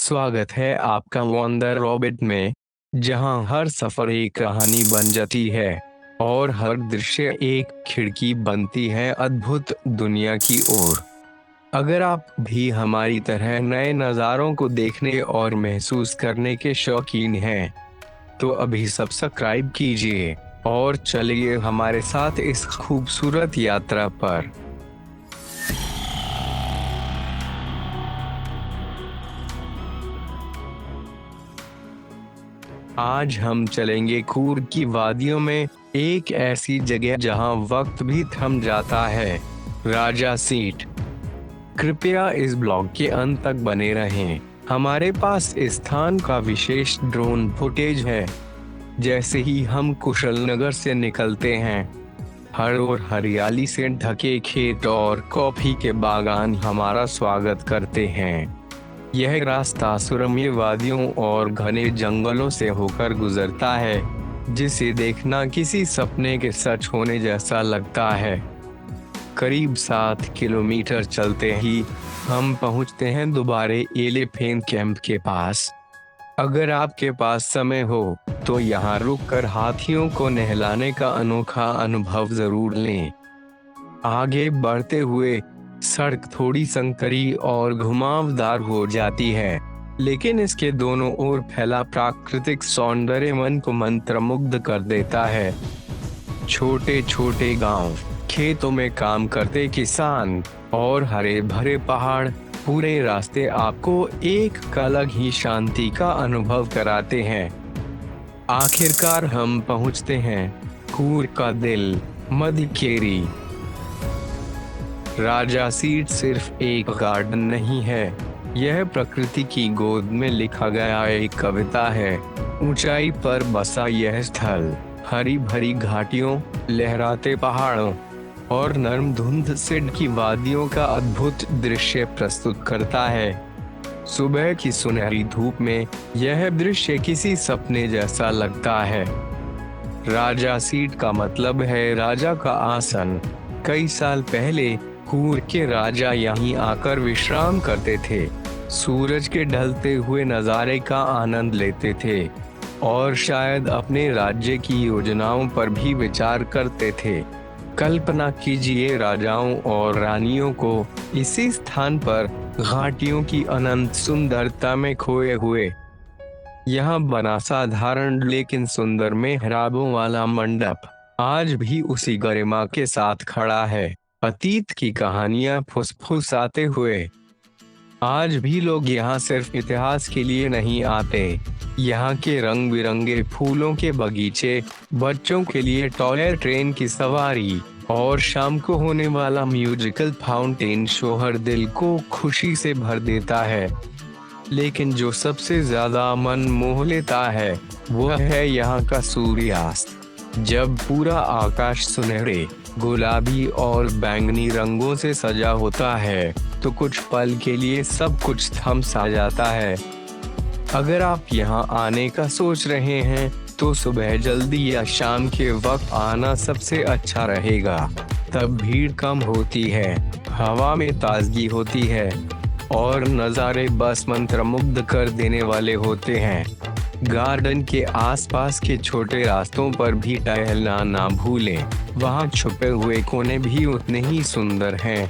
स्वागत है आपका वंडर रॉबिट में, जहां हर सफर एक कहानी बन जाती है और हर दृश्य एक खिड़की बनती है अद्भुत दुनिया की ओर। अगर आप भी हमारी तरह नए नज़ारों को देखने और महसूस करने के शौकीन हैं, तो अभी सब्सक्राइब कीजिए और चलिए हमारे साथ इस खूबसूरत यात्रा पर। आज हम चलेंगे कूर्ग की वादियों में, एक ऐसी जगह जहां वक्त भी थम जाता है। राजा सीट। कृपया इस ब्लॉग के अंत तक बने रहें। हमारे पास इस स्थान का विशेष ड्रोन फुटेज है। जैसे ही हम कुशलनगर से निकलते हैं, हर ओर हरियाली से ढके खेत और कॉफी के बागान हमारा स्वागत करते हैं। यह रास्ता सुरम्य वादियों और घने जंगलों से होकर गुजरता है, जिसे देखना किसी सपने के सच होने जैसा लगता है। करीब 7 किलोमीटर चलते ही हम पहुंचते हैं दोबारे एलिफेंट कैंप के पास। अगर आपके पास समय हो तो यहाँ रुककर हाथियों को नहलाने का अनोखा अनुभव जरूर लें। आगे बढ़ते हुए सड़क थोड़ी संकरी और घुमावदार हो जाती है, लेकिन इसके दोनों ओर फैला प्राकृतिक सौंदर्य मन को मंत्रमुग्ध कर देता है। छोटे छोटे गांव, खेतों में काम करते किसान और हरे भरे पहाड़ पूरे रास्ते आपको एक अलग ही शांति का अनुभव कराते हैं। आखिरकार हम पहुंचते हैं कूर्ग का दिल, मदिकेरी। राजा सीट सिर्फ एक गार्डन नहीं है, यह प्रकृति की गोद में लिखा गया एक कविता है। ऊंचाई पर बसा यह स्थल हरी भरी घाटियों, लहराते पहाड़ों और नर्म धुंध से ढकी वादियों का अद्भुत दृश्य प्रस्तुत करता है। सुबह की सुनहरी धूप में यह दृश्य किसी सपने जैसा लगता है। राजा सीट का मतलब है राजा का आसन। कई साल पहले कूर्ग के राजा यहीं आकर विश्राम करते थे, सूरज के ढलते हुए नज़ारे का आनंद लेते थे और शायद अपने राज्य की योजनाओं पर भी विचार करते थे। कल्पना कीजिए राजाओं और रानियों को इसी स्थान पर घाटियों की अनंत सुंदरता में खोए हुए। यहाँ बना साधारण लेकिन सुंदर मेहराबों वाला मंडप आज भी उसी गरिमा के साथ खड़ा है। अतीत की कहानियां फुसफुसाते हुए आज भी लोग यहाँ सिर्फ इतिहास के लिए नहीं आते। यहाँ के रंग बिरंगे फूलों के बगीचे, बच्चों के लिए टॉय ट्रेन की सवारी और शाम को होने वाला म्यूजिकल फाउंटेन शो हर दिल को खुशी से भर देता है। लेकिन जो सबसे ज्यादा मन मोह लेता है वो है यहाँ का सूर्यास्त। जब पूरा आकाश सुनहरे, गुलाबी और बैंगनी रंगों से सजा होता है, तो कुछ पल के लिए सब कुछ थम सा जाता है। अगर आप यहाँ आने का सोच रहे हैं तो सुबह जल्दी या शाम के वक्त आना सबसे अच्छा रहेगा। तब भीड़ कम होती है, हवा में ताजगी होती है और नज़ारे बस मंत्रमुग्ध कर देने वाले होते हैं। गार्डन के आसपास के छोटे रास्तों पर भी टहलना ना भूलें, वहाँ छुपे हुए कोने भी उतने ही सुंदर हैं।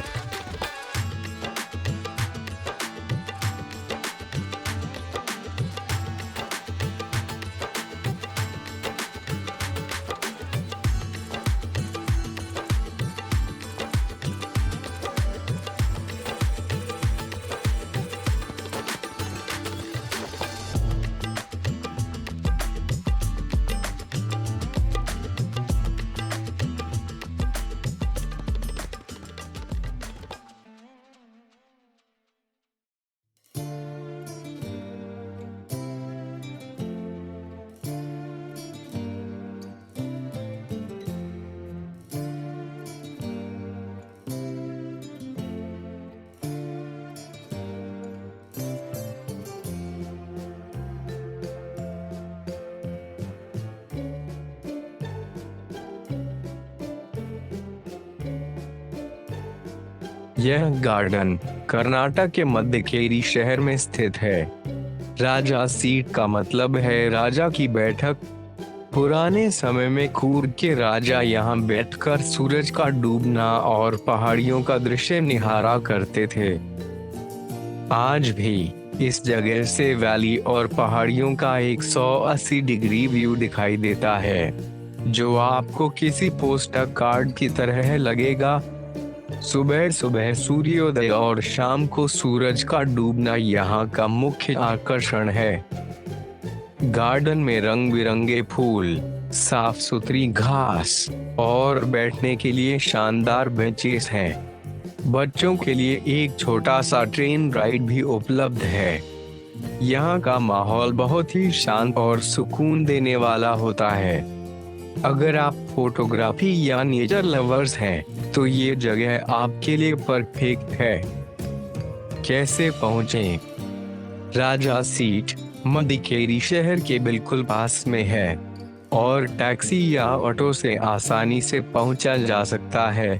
यह गार्डन कर्नाटक के मदिकेरी शहर में स्थित है। राजा सीट का मतलब है राजा की बैठक। पुराने समय में कूर्ग के राजा यहाँ बैठकर सूरज का डूबना और पहाड़ियों का दृश्य निहारा करते थे। आज भी इस जगह से वैली और पहाड़ियों का 180 डिग्री व्यू दिखाई देता है, जो आपको किसी पोस्टर कार्ड की तरह लगेगा। सुबह सुबह सूर्योदय और शाम को सूरज का डूबना यहाँ का मुख्य आकर्षण है। गार्डन में रंग बिरंगे फूल, साफ सुथरी घास और बैठने के लिए शानदार बेंचेस हैं। बच्चों के लिए एक छोटा सा ट्रेन राइड भी उपलब्ध है। यहाँ का माहौल बहुत ही शांत और सुकून देने वाला होता है। अगर आप फोटोग्राफी या नेचर लवर्स हैं, तो ये जगह आपके लिए परफेक्ट है। कैसे पहुँचें? राजा सीट मदिकेरी शहर के बिल्कुल पास में है और टैक्सी या ऑटो से आसानी से पहुंचा जा सकता है।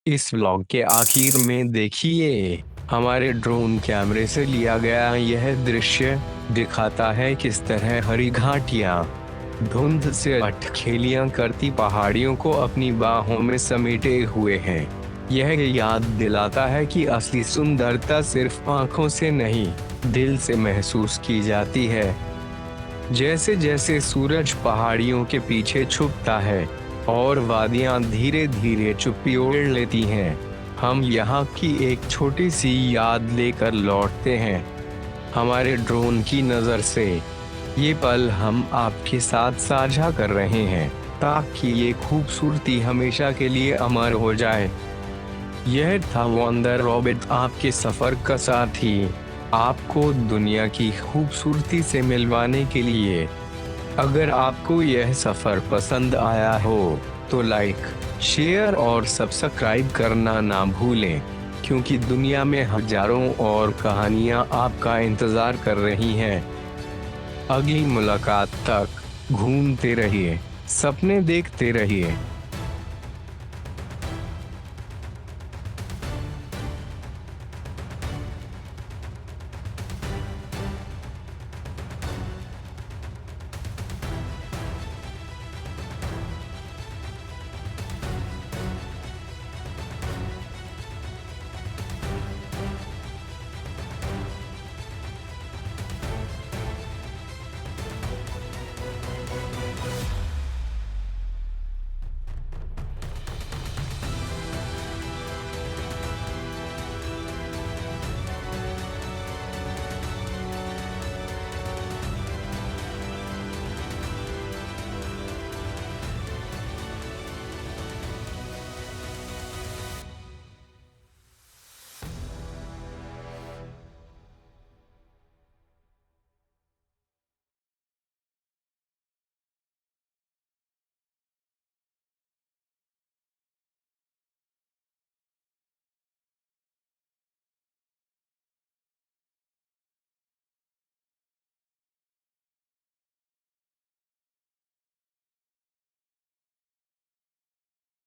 इस व्लॉग के आखिर में देखिए, हमारे ड्रोन कैमरे से लिया गया यह दृश्य दिखाता है किस तरह हरी घाटियां धुंध से अटखेलियां करती पहाड़ियों को अपनी बाहों में समेटे हुए हैं। यह याद दिलाता है कि असली सुंदरता सिर्फ आंखों से नहीं, दिल से महसूस की जाती है। जैसे जैसे सूरज पहाड़ियों के पीछे छुपता है और वादियां धीरे धीरे चुप्पी ओढ़ लेती हैं, हम यहाँ की एक छोटी सी याद लेकर लौटते हैं। हमारे ड्रोन की नज़र से ये पल हम आपके साथ साझा कर रहे हैं, ताकि ये खूबसूरती हमेशा के लिए अमर हो जाए। यह था वंडर रॉबिट, आपके सफर का साथी, आपको दुनिया की खूबसूरती से मिलवाने के लिए। अगर आपको यह सफर पसंद आया हो तो लाइक, शेयर और सब्सक्राइब करना ना भूलें, क्योंकि दुनिया में हजारों और कहानियां आपका इंतजार कर रही हैं। अगली मुलाकात तक घूमते रहिए, सपने देखते रहिए।